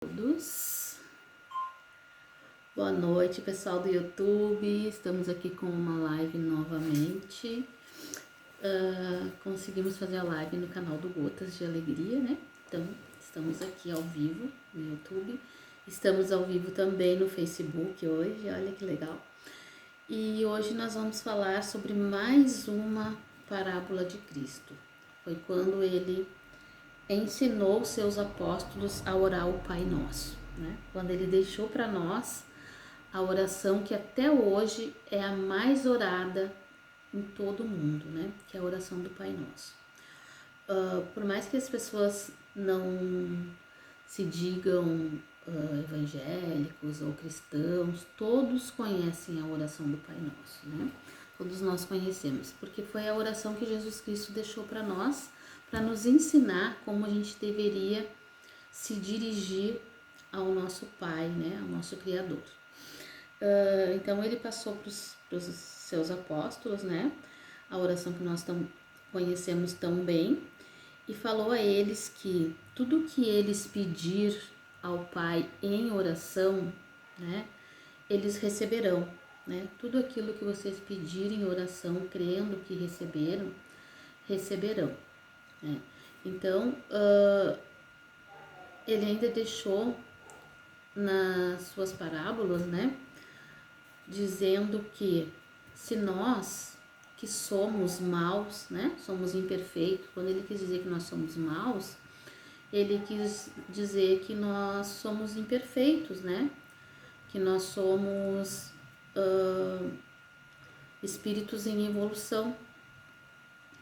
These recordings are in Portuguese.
Todos. Boa noite, pessoal do YouTube. Estamos aqui com uma live novamente. Conseguimos fazer a live no canal do Gotas de Alegria, né? Então, estamos aqui ao vivo no YouTube. Estamos ao vivo também no Facebook hoje, olha que legal. E hoje nós vamos falar sobre mais uma parábola de Cristo. Foi quando ele ensinou seus apóstolos a orar o Pai Nosso, né? Quando ele deixou para nós a oração que até hoje é a mais orada em todo o mundo, né? Que é a oração do Pai Nosso. Por mais que as pessoas não se digam evangélicos ou cristãos, todos conhecem a oração do Pai Nosso, né? Todos nós conhecemos, porque foi a oração que Jesus Cristo deixou para nós, para nos ensinar como a gente deveria se dirigir ao nosso Pai, né? Ao nosso Criador. Então ele passou para os seus apóstolos, né? A oração que nós conhecemos tão bem, e falou a eles que tudo que eles pedir ao Pai em oração, né? Eles receberão, né? Tudo aquilo que vocês pedirem em oração, crendo que receberão, né? Então, ele ainda deixou nas suas parábolas, né? Dizendo que se nós que somos maus, né? Somos imperfeitos, quando ele quis dizer que nós somos maus, ele quis dizer que nós somos imperfeitos, né? Que nós somos espíritos em evolução.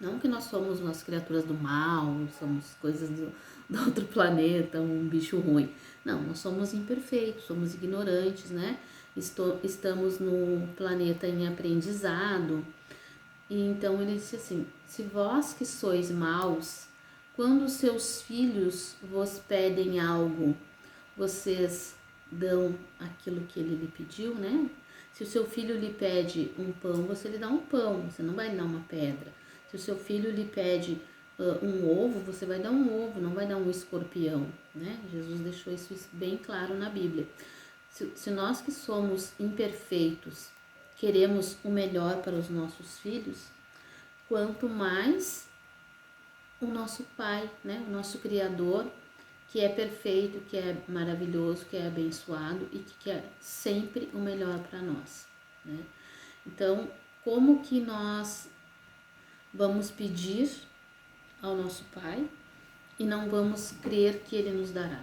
Não que nós somos umas criaturas do mal, somos coisas do outro planeta, um bicho ruim. Não, nós somos imperfeitos, somos ignorantes, né? Estamos no planeta em aprendizado. E então ele disse assim: se vós que sois maus, quando seus filhos vos pedem algo, vocês dão aquilo que ele lhe pediu, né? Se o seu filho lhe pede um pão, você lhe dá um pão, você não vai lhe dar uma pedra. Se o seu filho lhe pede um ovo, você vai dar um ovo, não vai dar um escorpião, né? Jesus deixou isso bem claro na Bíblia. Se nós que somos imperfeitos queremos o melhor para os nossos filhos, quanto mais o nosso Pai, né? O nosso Criador, que é perfeito, que é maravilhoso, que é abençoado e que quer sempre o melhor para nós, né? Então, como que nós vamos pedir ao nosso Pai e não vamos crer que Ele nos dará,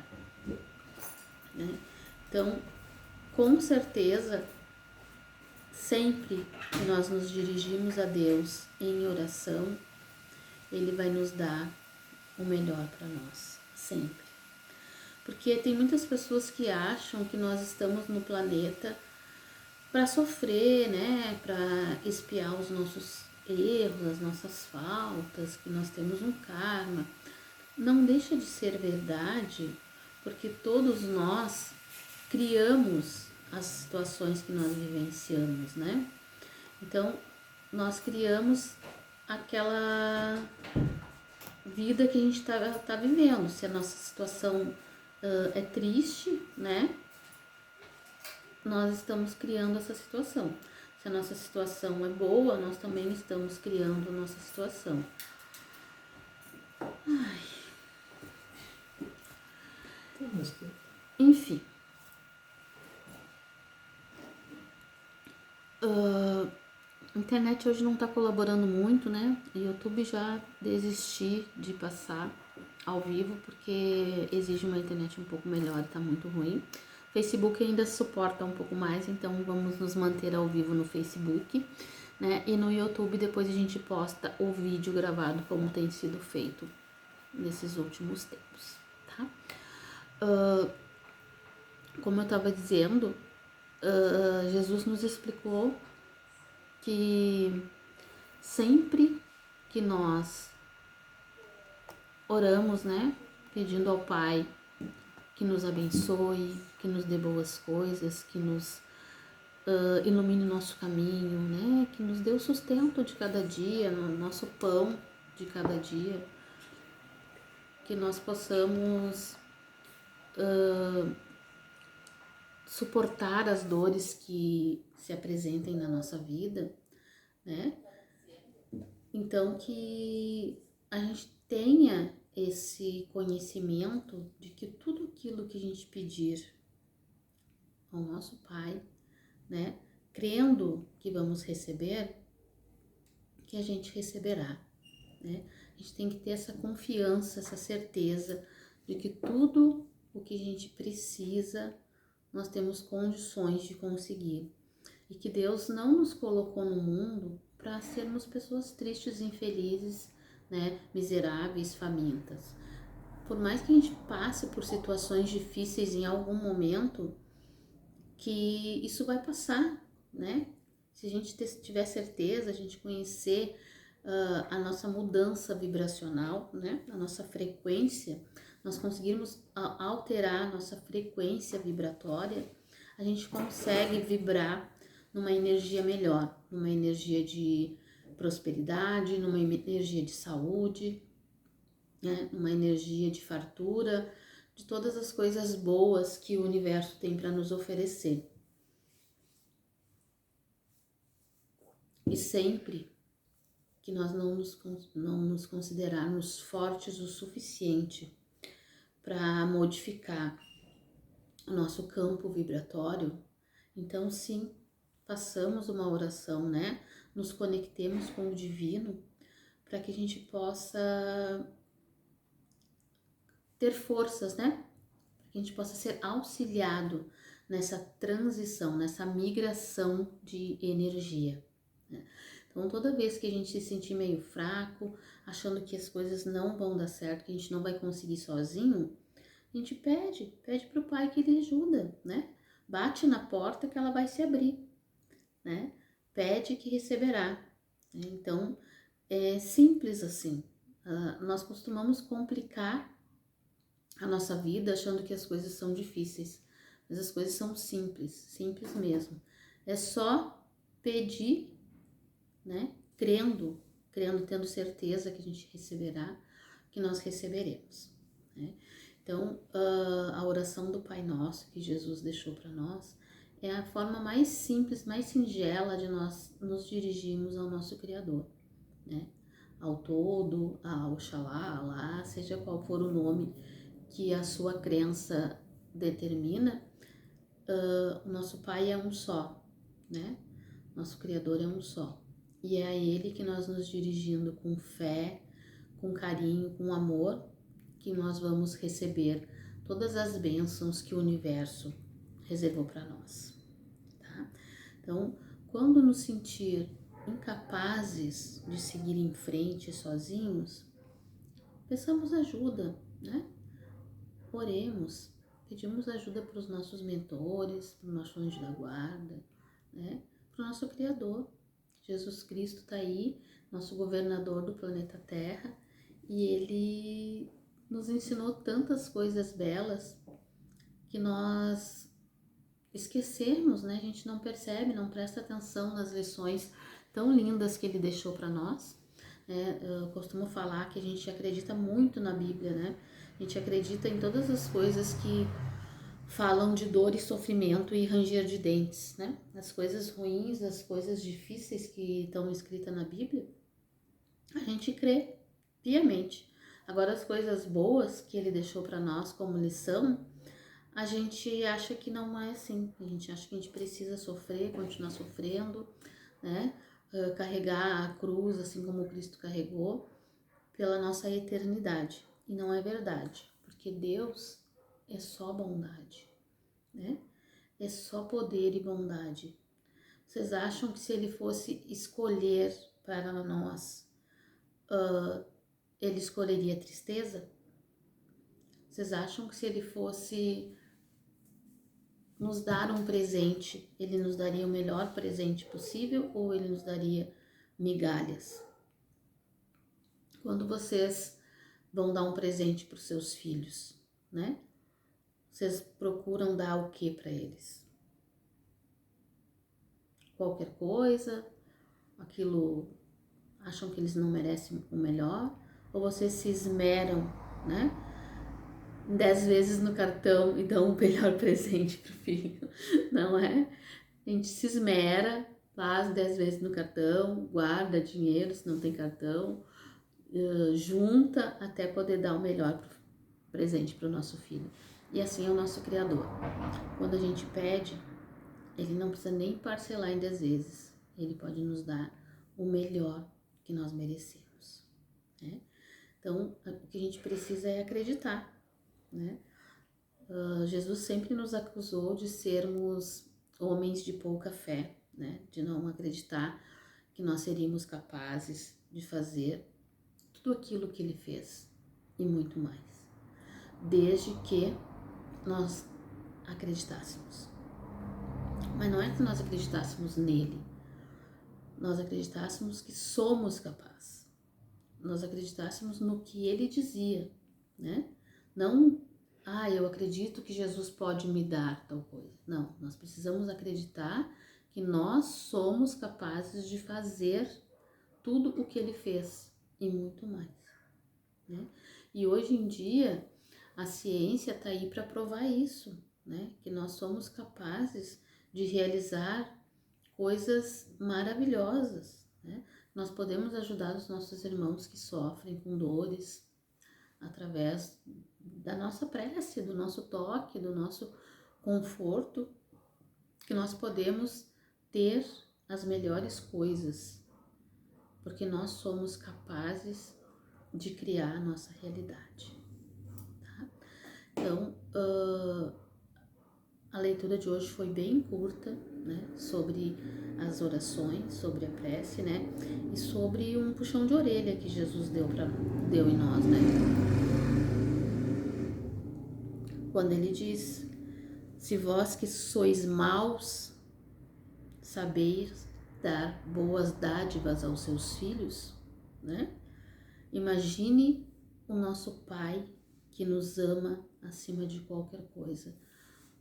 né? Então, com certeza, sempre que nós nos dirigimos a Deus em oração, Ele vai nos dar o melhor para nós, sempre. Porque tem muitas pessoas que acham que nós estamos no planeta para sofrer, né? Para expiar os nossos erros, as nossas faltas, que nós temos um karma. Não deixa de ser verdade, porque todos nós criamos as situações que nós vivenciamos, né? Então, nós criamos aquela vida que a gente tá vivendo. Se a nossa situação é triste, né? Nós estamos criando essa situação. Se a nossa situação é boa, nós também estamos criando a nossa situação. Ai. Enfim. A internet hoje não está colaborando muito, né? O YouTube já desisti de passar ao vivo porque exige uma internet um pouco melhor, tá muito ruim. Facebook ainda suporta um pouco mais, então vamos nos manter ao vivo no Facebook, né? E no YouTube depois a gente posta o vídeo gravado como tem sido feito nesses últimos tempos, tá? Como eu estava dizendo, Jesus nos explicou que sempre que nós oramos, né, pedindo ao Pai que nos abençoe, que nos dê boas coisas, que nos ilumine o nosso caminho, né, que nos dê o sustento de cada dia, o nosso pão de cada dia, que nós possamos suportar as dores que se apresentem na nossa vida, né? Então que a gente tenha esse conhecimento de que tudo aquilo que a gente pedir ao nosso Pai, né, crendo que vamos receber, que a gente receberá, né? A gente tem que ter essa confiança, essa certeza de que tudo o que a gente precisa, nós temos condições de conseguir. E que Deus não nos colocou no mundo para sermos pessoas tristes, infelizes, né, miseráveis, famintas. Por mais que a gente passe por situações difíceis em algum momento, que isso vai passar, né? Se a gente tiver certeza, a gente conhecer a nossa mudança vibracional, né? A nossa frequência, nós conseguirmos alterar a nossa frequência vibratória, a gente consegue vibrar numa energia melhor, numa energia de prosperidade, numa energia de saúde, né? Numa energia de fartura, de todas as coisas boas que o universo tem para nos oferecer. E sempre que nós não nos considerarmos fortes o suficiente para modificar o nosso campo vibratório, então sim, façamos uma oração, né? Nos conectemos com o divino para que a gente possa ter forças, né? Para que a gente possa ser auxiliado nessa transição, nessa migração de energia, né? Então, toda vez que a gente se sentir meio fraco, achando que as coisas não vão dar certo, que a gente não vai conseguir sozinho, a gente pede para o Pai que ele ajuda, né? Bate na porta que ela vai se abrir, né? Pede que receberá, né? Então, é simples assim. Nós costumamos complicar a nossa vida achando que as coisas são difíceis, mas as coisas são simples, simples mesmo. É só pedir, né? Crendo, tendo certeza que a gente receberá, que nós receberemos, né? Então, a oração do Pai Nosso que Jesus deixou para nós é a forma mais simples, mais singela de nós nos dirigirmos ao nosso Criador, né? Ao todo, ao Oxalá, Alá, seja qual for o nome que a sua crença determina, o nosso Pai é um só, né? Nosso Criador é um só. E é a Ele que nós nos dirigindo com fé, com carinho, com amor, que nós vamos receber todas as bênçãos que o universo reservou para nós, tá? Então, quando nos sentir incapazes de seguir em frente sozinhos, peçamos ajuda, né? Oremos, pedimos ajuda para os nossos mentores, para o nosso anjo da guarda, né? Para o nosso Criador. Jesus Cristo está aí, nosso governador do planeta Terra, e ele nos ensinou tantas coisas belas que nós esquecemos, né? A gente não percebe, não presta atenção nas lições tão lindas que ele deixou para nós, né? Eu costumo falar que a gente acredita muito na Bíblia, né? A gente acredita em todas as coisas que falam de dor e sofrimento e ranger de dentes, né? As coisas ruins, as coisas difíceis que estão escritas na Bíblia, a gente crê piamente. Agora, as coisas boas que ele deixou para nós como lição, a gente acha que não é assim. A gente acha que a gente precisa sofrer, continuar sofrendo, né? Carregar a cruz assim como Cristo carregou pela nossa eternidade. E não é verdade, porque Deus é só bondade, né? É só poder e bondade. Vocês acham que se ele fosse escolher para nós, ele escolheria tristeza? Vocês acham que se ele fosse nos dar um presente, ele nos daria o melhor presente possível ou ele nos daria migalhas? Quando vocês vão dar um presente para os seus filhos, né? Vocês procuram dar o que para eles? Qualquer coisa? Aquilo, acham que eles não merecem o melhor? Ou vocês se esmeram, né? 10 vezes no cartão e dão o melhor presente pro filho, não é? A gente se esmera, faz 10 vezes no cartão, guarda dinheiro se não tem cartão, junta até poder dar o melhor presente para o nosso filho. E assim é o nosso Criador. Quando a gente pede, ele não precisa nem parcelar em 10 vezes. Ele pode nos dar o melhor que nós merecemos, né? Então, o que a gente precisa é acreditar, né? Jesus sempre nos acusou de sermos homens de pouca fé, né? De não acreditar que nós seríamos capazes de fazer tudo aquilo que ele fez e muito mais, desde que nós acreditássemos. Mas não é que nós acreditássemos nele, nós acreditássemos que somos capazes, nós acreditássemos no que ele dizia, né? Não, eu acredito que Jesus pode me dar tal coisa. Não, nós precisamos acreditar que nós somos capazes de fazer tudo o que ele fez e muito mais, né? E hoje em dia a ciência está aí para provar isso, né? Que nós somos capazes de realizar coisas maravilhosas, né? Nós podemos ajudar os nossos irmãos que sofrem com dores através da nossa prece, do nosso toque, do nosso conforto, que nós podemos ter as melhores coisas, porque nós somos capazes de criar a nossa realidade, tá? Então, a leitura de hoje foi bem curta, né, sobre as orações, sobre a prece, né, e sobre um puxão de orelha que Jesus deu em nós, né, quando ele diz: se vós que sois maus sabeis dar boas dádivas aos seus filhos, né, imagine o nosso Pai que nos ama acima de qualquer coisa,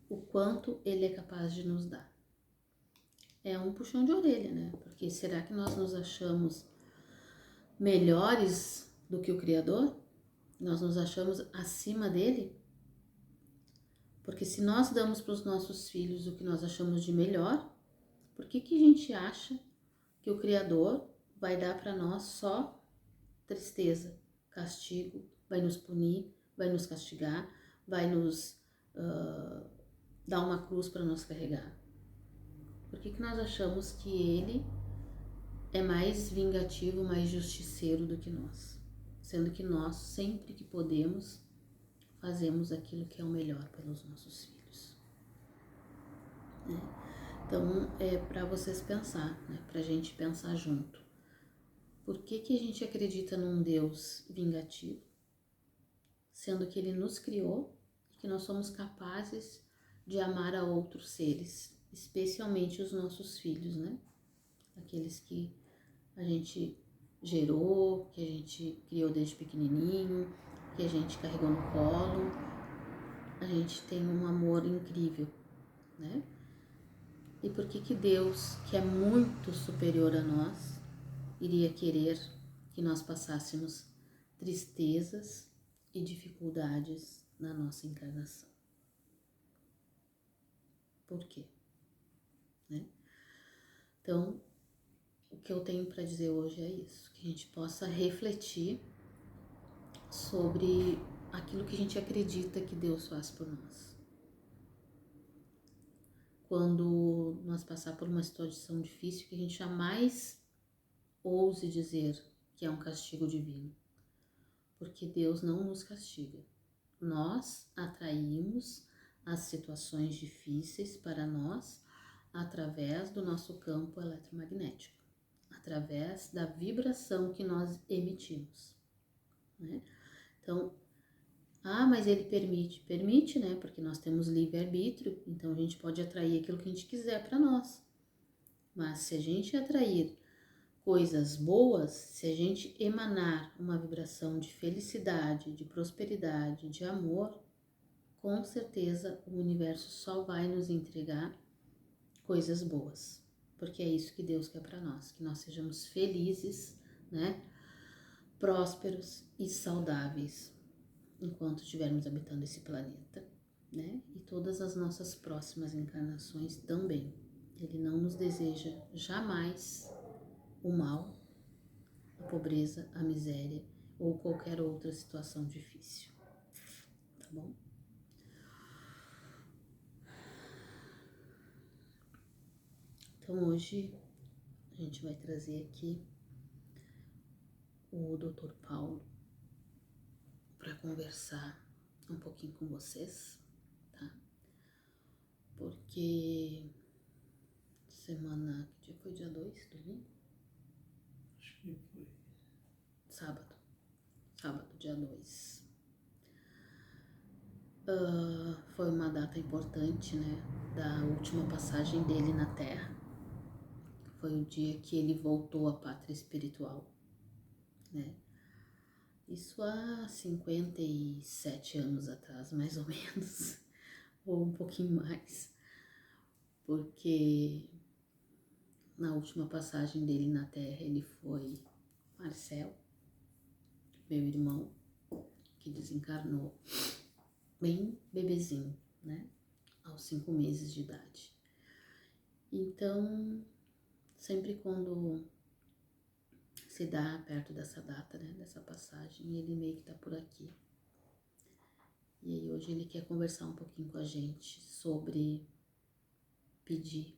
o quanto ele é capaz de nos dar. É um puxão de orelha, né? Porque será que nós nos achamos melhores do que o Criador? Nós nos achamos acima dele? Porque se nós damos para os nossos filhos o que nós achamos de melhor, por que a gente acha que o Criador vai dar para nós só tristeza, castigo, vai nos punir, vai nos castigar, vai nos dar uma cruz para nos carregar? Por que nós achamos que ele é mais vingativo, mais justiceiro do que nós? Sendo que nós, sempre que podemos, fazemos aquilo que é o melhor pelos nossos filhos, né? Então, é para vocês pensar, né? Pra gente pensar junto. Por que a gente acredita num Deus vingativo, sendo que ele nos criou e que nós somos capazes de amar a outros seres, especialmente os nossos filhos, né? Aqueles que a gente gerou, que a gente criou desde pequenininho, que a gente carregou no colo. A gente tem um amor incrível, né? E por que Deus, que é muito superior a nós, iria querer que nós passássemos tristezas e dificuldades na nossa encarnação? Por quê? Né? Então, o que eu tenho para dizer hoje é isso, que a gente possa refletir sobre aquilo que a gente acredita que Deus faz por nós. Quando nós passar por uma situação difícil, que a gente jamais ouse dizer que é um castigo divino, porque Deus não nos castiga. Nós atraímos as situações difíceis para nós através do nosso campo eletromagnético, através da vibração que nós emitimos, né? Então, mas ele permite, né? Porque nós temos livre-arbítrio, então a gente pode atrair aquilo que a gente quiser para nós. Mas se a gente atrair coisas boas, se a gente emanar uma vibração de felicidade, de prosperidade, de amor, com certeza o universo só vai nos entregar coisas boas, porque é isso que Deus quer para nós, que nós sejamos felizes, né? Prósperos e saudáveis. enquanto estivermos habitando esse planeta, né? E todas as nossas próximas encarnações também. Ele não nos deseja jamais o mal, a pobreza, a miséria ou qualquer outra situação difícil, tá bom? Então hoje a gente vai trazer aqui o Dr. Paulo para conversar um pouquinho com vocês, tá? Porque semana, que dia foi? Dia 2, domingo? Acho que foi. Sábado, dia 2. Foi uma data importante, né? Da última passagem dele na Terra. Foi o dia que ele voltou à pátria espiritual, né? Isso há 57 anos atrás, mais ou menos, ou um pouquinho mais, porque na última passagem dele na Terra ele foi Marcel, meu irmão, que desencarnou bem bebezinho, né? Aos 5 meses de idade. Então, sempre quando se dá perto dessa data, né, dessa passagem, ele meio que tá por aqui. E aí hoje ele quer conversar um pouquinho com a gente sobre pedir,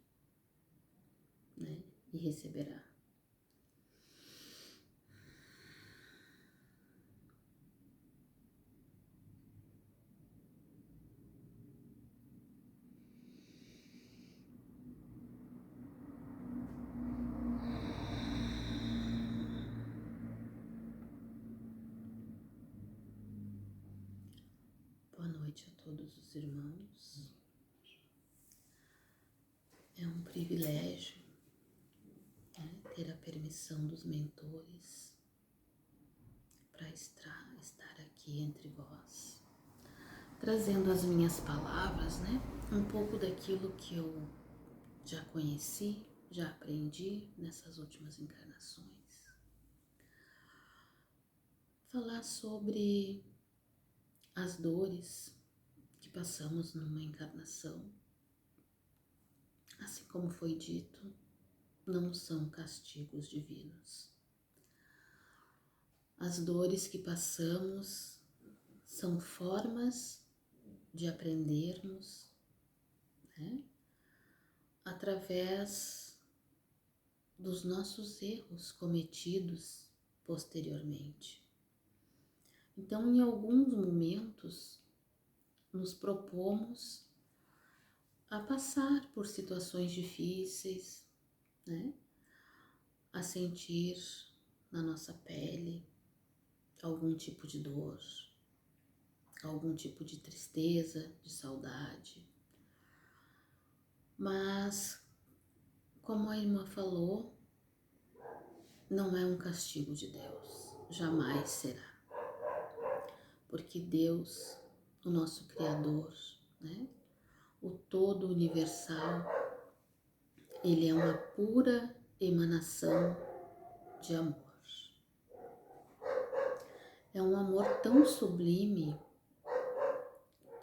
né, e receberá. Boa noite a todos os irmãos. É um privilégio, né, ter a permissão dos mentores para estar aqui entre vós, trazendo as minhas palavras, né, um pouco daquilo que eu já conheci, já aprendi nessas últimas encarnações. Falar sobre as dores que passamos numa encarnação, assim como foi dito, não são castigos divinos. As dores que passamos são formas de aprendermos, né, através dos nossos erros cometidos posteriormente. Então, em alguns momentos, nos propomos a passar por situações difíceis, né? A sentir na nossa pele algum tipo de dor, algum tipo de tristeza, de saudade. Mas, como a irmã falou, não é um castigo de Deus, jamais será. Porque Deus, o nosso Criador, né? O todo universal, ele é uma pura emanação de amor. É um amor tão sublime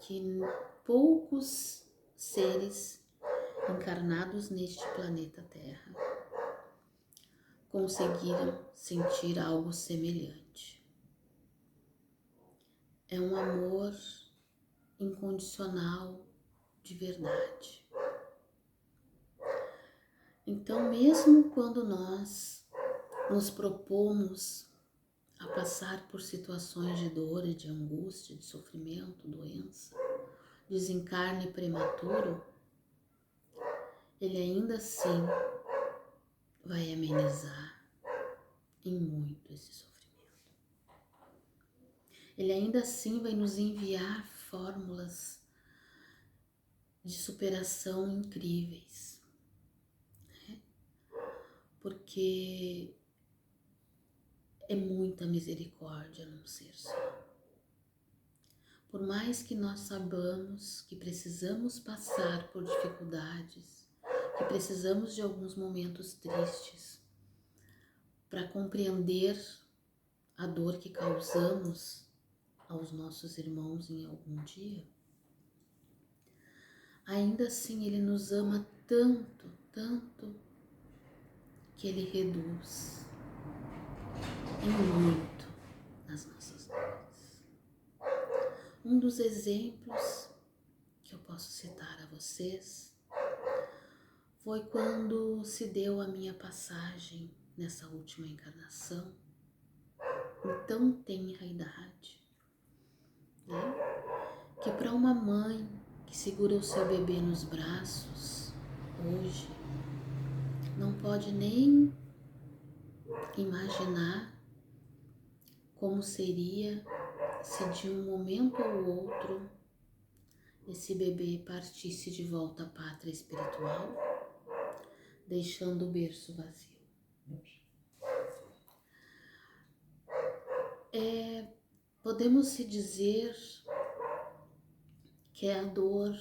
que poucos seres encarnados neste planeta Terra conseguiram sentir algo semelhante. É um amor incondicional de verdade. Então, mesmo quando nós nos propomos a passar por situações de dor e de angústia, de sofrimento, doença, desencarne prematuro, ele ainda assim vai amenizar em muito esse sofrimento. Ele ainda assim vai nos enviar fórmulas de superação incríveis, né? Porque é muita misericórdia num ser só. Por mais que nós saibamos que precisamos passar por dificuldades, que precisamos de alguns momentos tristes para compreender a dor que causamos aos nossos irmãos em algum dia, ainda assim Ele nos ama tanto, tanto, que Ele reduz em muito as nossas dores. Um dos exemplos que eu posso citar a vocês foi quando se deu a minha passagem nessa última encarnação, em tão tenra idade, né? Que para uma mãe que segura o seu bebê nos braços hoje, não pode nem imaginar como seria se de um momento ao outro esse bebê partisse de volta à pátria espiritual, deixando o berço vazio. Podemos se dizer que é a dor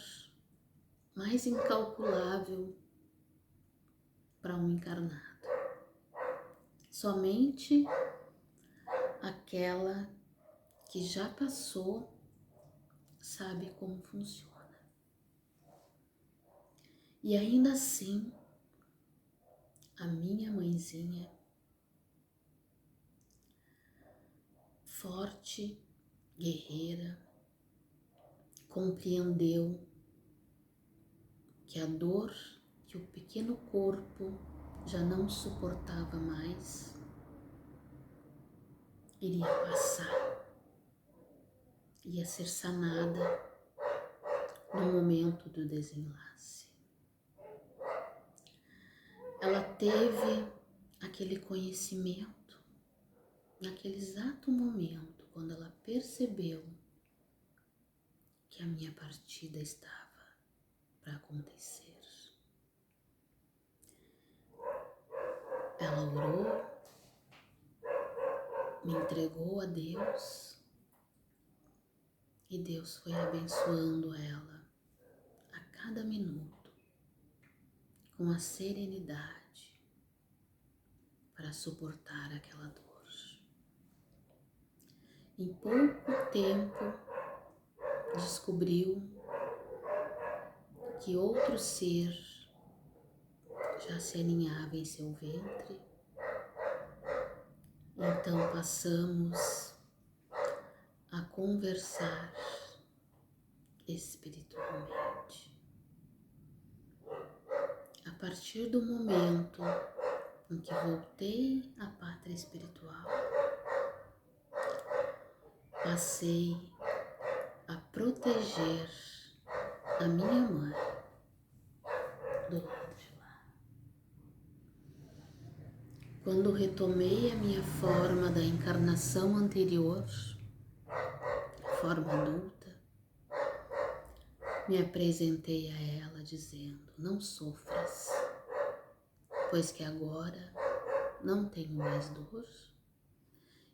mais incalculável para um encarnado. Somente aquela que já passou sabe como funciona. E ainda assim, a minha mãezinha, forte, guerreira, compreendeu que a dor que o pequeno corpo já não suportava mais iria passar, ia ser sanada no momento do desenlace. Ela teve aquele conhecimento naquele exato momento, quando ela percebeu que a minha partida estava para acontecer. Ela orou, me entregou a Deus e Deus foi abençoando ela a cada minuto com a serenidade para suportar aquela dor. Em pouco tempo descobriu que outro ser já se aninhava em seu ventre. Então passamos a conversar espiritualmente. A partir do momento em que voltei à pátria espiritual, passei a proteger a minha mãe do lado de lá. Quando retomei a minha forma da encarnação anterior, forma adulta, me apresentei a ela dizendo: não sofras, pois que agora não tenho mais dor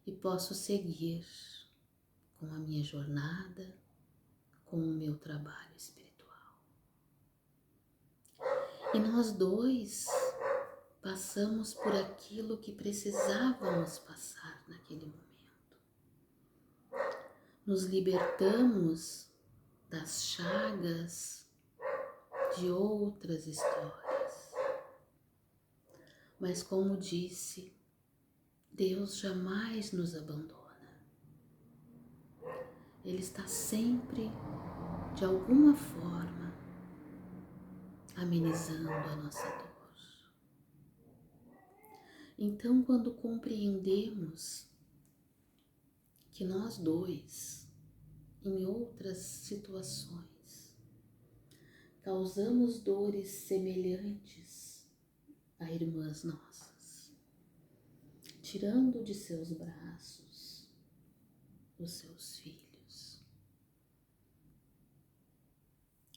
e posso seguir com a minha jornada, com o meu trabalho espiritual. E nós dois passamos por aquilo que precisávamos passar naquele momento. Nos libertamos das chagas de outras histórias. Mas como disse, Deus jamais nos abandona. Ele está sempre, de alguma forma, amenizando a nossa dor. Então, quando compreendemos que nós dois, em outras situações, causamos dores semelhantes a irmãs nossas, tirando de seus braços os seus filhos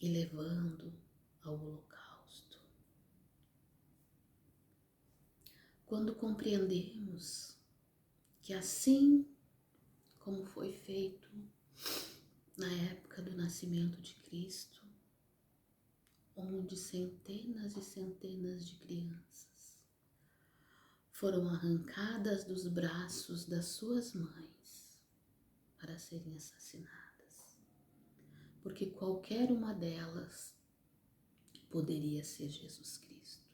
e levando ao holocausto. Quando compreendemos que assim como foi feito na época do nascimento de Cristo, onde centenas e centenas de crianças foram arrancadas dos braços das suas mães para serem assassinadas, porque qualquer uma delas poderia ser Jesus Cristo.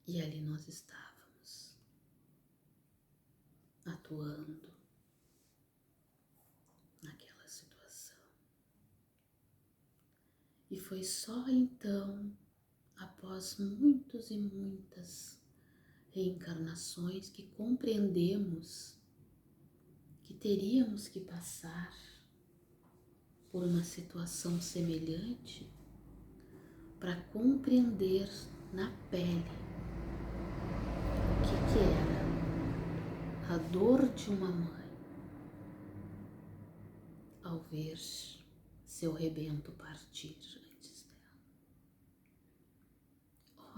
E ali nós estávamos, atuando naquela situação. E foi só então, após muitos e muitas reencarnações, que compreendemos que teríamos que passar por uma situação semelhante para compreender na pele o que era a dor de uma mãe ao ver seu rebento partir antes dela.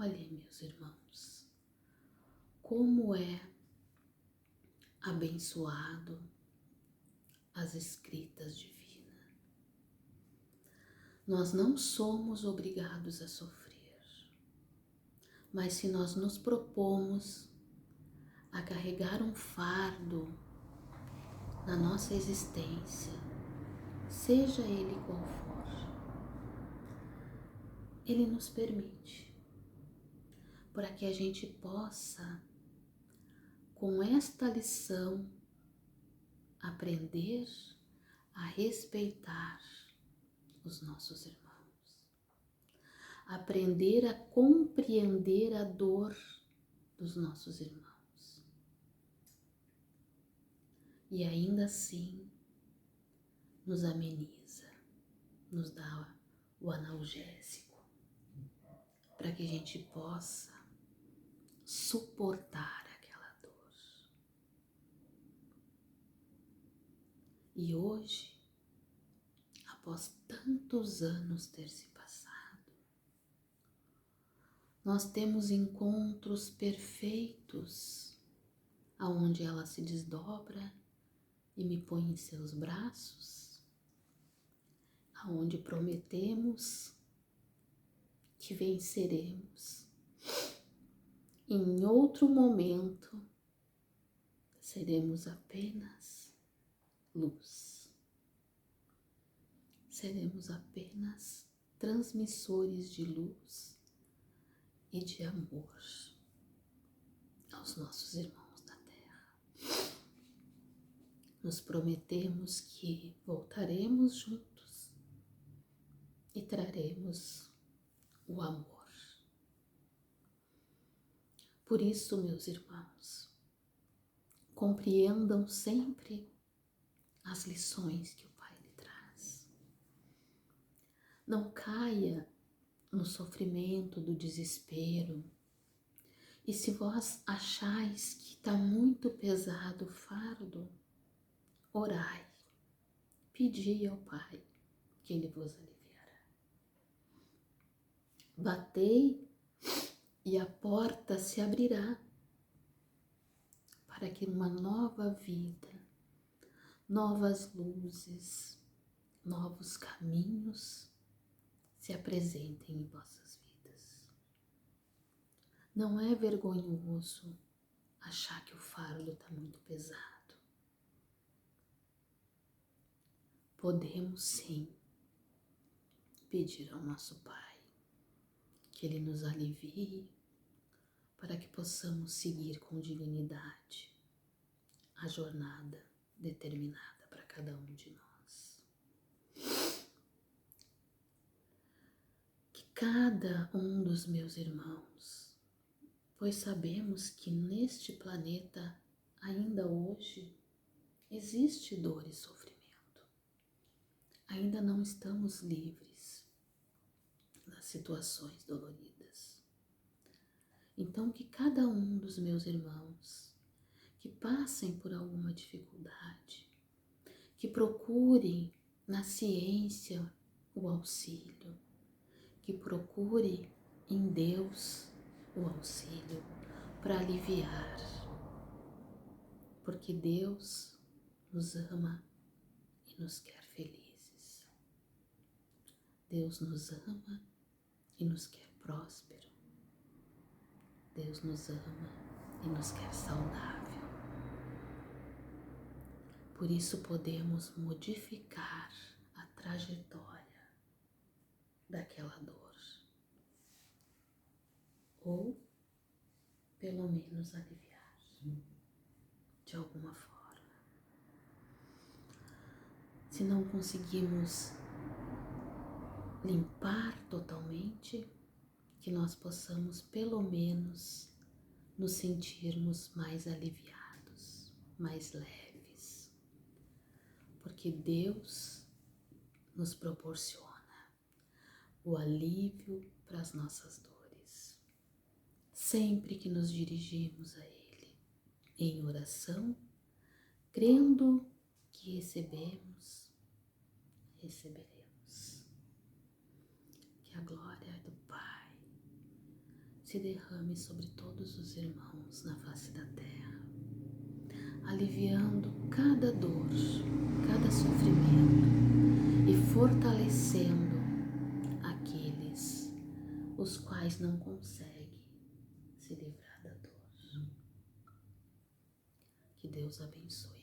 Olhem, meus irmãos, como é abençoado as escritas divinas. Nós não somos obrigados a sofrer, mas se nós nos propomos a carregar um fardo na nossa existência, seja ele qual for, ele nos permite, para que a gente possa, com esta lição, aprender a respeitar os nossos irmãos, aprender a compreender a dor dos nossos irmãos e ainda assim nos ameniza, nos dá o analgésico para que a gente possa suportar aquela dor. E hoje, após tantos anos ter se passado, nós temos encontros perfeitos, aonde ela se desdobra e me põe em seus braços, aonde prometemos que venceremos. Em outro momento, seremos apenas luz. Seremos apenas transmissores de luz e de amor aos nossos irmãos da Terra. Nos prometemos que voltaremos juntos e traremos o amor. Por isso, meus irmãos, compreendam sempre as lições que o Pai lhe traz. Não caia no sofrimento do desespero. E se vós achais que está muito pesado o fardo, orai, pedi ao Pai que Ele vos aliviará. Batei e a porta se abrirá para que uma nova vida, novas luzes, novos caminhos se apresentem em vossas vidas. Não é vergonhoso achar que o fardo está muito pesado. Podemos sim pedir ao nosso Pai que Ele nos alivie para que possamos seguir com dignidade a jornada determinada para cada um de nós. Que cada um dos meus irmãos, pois sabemos que neste planeta ainda hoje existe dor e sofrimento. Ainda não estamos livres das situações doloridas. Então, que cada um dos meus irmãos que passem por alguma dificuldade, que procurem na ciência o auxílio, que procure em Deus o auxílio para aliviar, porque Deus nos ama e nos quer felizes. Deus nos ama e nos quer próspero. Deus nos ama e nos quer saudável. por isso podemos modificar a trajetória daquela dor, ou pelo menos aliviar de alguma forma. Se não conseguimos limpar totalmente, que nós possamos pelo menos nos sentirmos mais aliviados, mais leves, porque Deus nos proporciona o alívio para as nossas dores, sempre que nos dirigimos a Ele em oração, crendo que receberemos. Que a glória do Pai se derrame sobre todos os irmãos na face da terra, aliviando cada dor, cada sofrimento e fortalecendo aqueles os quais não conseguem se livrar da dor. Que Deus abençoe.